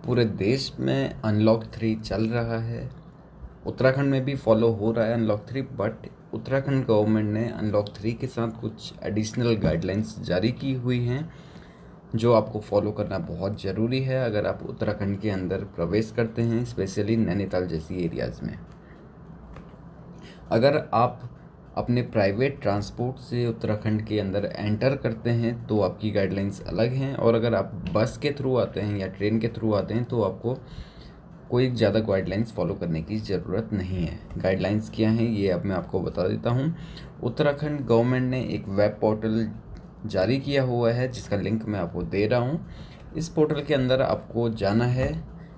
पूरे देश में अनलॉक 3 चल रहा है। उत्तराखंड में भी फॉलो हो रहा है अनलॉक 3, बट उत्तराखंड गवर्नमेंट ने अनलॉक 3 के साथ कुछ एडिशनल गाइडलाइंस जारी की हुई हैं जो आपको फॉलो करना बहुत ज़रूरी है अगर आप उत्तराखंड के अंदर प्रवेश करते हैं, स्पेशली नैनीताल जैसी एरियाज़ में। अगर आप अपने प्राइवेट ट्रांसपोर्ट से उत्तराखंड के अंदर एंटर करते हैं तो आपकी गाइडलाइंस अलग हैं, और अगर आप बस के थ्रू आते हैं या ट्रेन के थ्रू आते हैं तो आपको कोई ज़्यादा गाइडलाइंस फॉलो करने की ज़रूरत नहीं है। गाइडलाइंस क्या हैं ये अब मैं आपको बता देता हूँ। उत्तराखंड गवर्नमेंट ने एक वेब पोर्टल जारी किया हुआ है जिसका लिंक मैं आपको दे रहा हूँ। इस पोर्टल के अंदर आपको जाना है,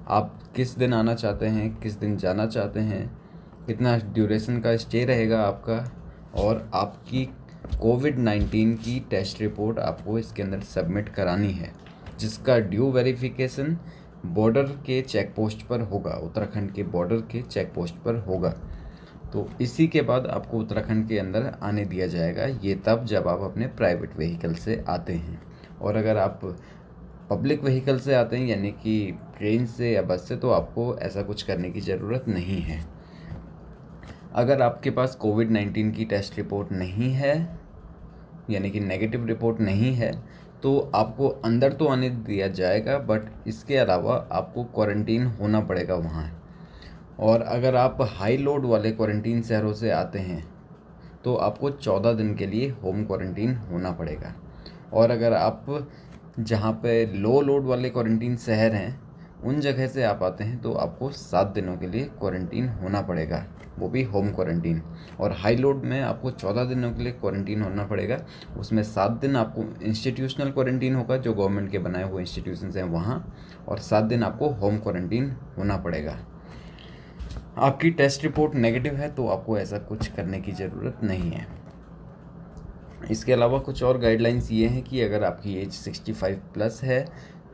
आप किस दिन आना चाहते हैं, किस दिन जाना चाहते हैं, कितना ड्यूरेशन का स्टे रहेगा आपका, और आपकी कोविड-19 की टेस्ट रिपोर्ट आपको इसके अंदर सबमिट करानी है, जिसका ड्यू वेरिफिकेशन बॉर्डर के चेक पोस्ट पर होगा, उत्तराखंड के बॉर्डर के चेक पोस्ट पर होगा। तो इसी के बाद आपको उत्तराखंड के अंदर आने दिया जाएगा, ये तब जब आप अपने प्राइवेट व्हीकल से आते हैं। और अगर आप पब्लिक व्हीकल से आते हैं यानी कि ट्रेन से या बस से, तो आपको ऐसा कुछ करने की ज़रूरत नहीं है। अगर आपके पास कोविड-19 की टेस्ट रिपोर्ट नहीं है यानी कि नेगेटिव रिपोर्ट नहीं है तो आपको अंदर तो आने दिया जाएगा, बट इसके अलावा आपको क्वारंटीन होना पड़ेगा वहाँ। और अगर आप हाई लोड वाले क्वारंटीन शहरों से आते हैं तो आपको 14 दिन के लिए होम क्वारंटीन होना पड़ेगा। और अगर आप जहाँ पे लो लोड वाले क्वारंटीन शहर हैं उन जगह से आप आते हैं तो आपको 7 दिनों के लिए क्वारंटीन होना पड़ेगा, वो भी होम क्वारंटीन। और हाई लोड में आपको 14 दिनों के लिए क्वारंटीन होना पड़ेगा, उसमें 7 दिन आपको इंस्टीट्यूशनल क्वारंटीन होगा जो गवर्नमेंट के बनाए हुए इंस्टीट्यूशंस हैं वहाँ, और 7 दिन आपको होम क्वारंटीन होना पड़ेगा। आपकी टेस्ट रिपोर्ट नेगेटिव है तो आपको ऐसा कुछ करने की ज़रूरत नहीं है। इसके अलावा कुछ और गाइडलाइंस ये हैं कि अगर आपकी एज 65 प्लस है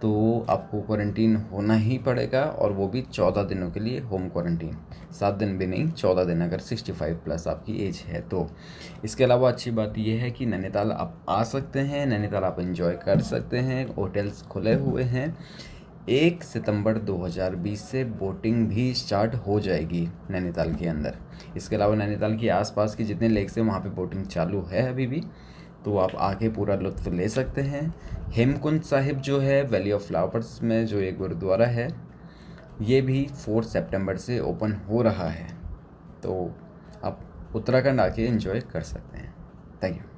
तो आपको क्वारंटीन होना ही पड़ेगा, और वो भी 14 दिनों के लिए होम क्वारंटीन, 7 दिन भी नहीं 14 दिन अगर 65 प्लस आपकी एज है तो। इसके अलावा अच्छी बात यह है कि नैनीताल आप आ सकते हैं, नैनीताल आप एंजॉय कर सकते हैं, होटल्स खुले हुए हैं। 1 सितंबर 2020 से बोटिंग भी स्टार्ट हो जाएगी नैनीताल के अंदर। इसके अलावा नैनीताल के आसपास की जितने लेक्स हैं वहाँ पे बोटिंग चालू है अभी भी, तो आप आके पूरा लुत्फ़ ले सकते हैं। हेमकुंड साहिब जो है वैली ऑफ फ्लावर्स में जो एक गुरुद्वारा है, ये भी 4 सितंबर से ओपन हो रहा है, तो आप उत्तराखंड आके एंजॉय कर सकते हैं। Thank you.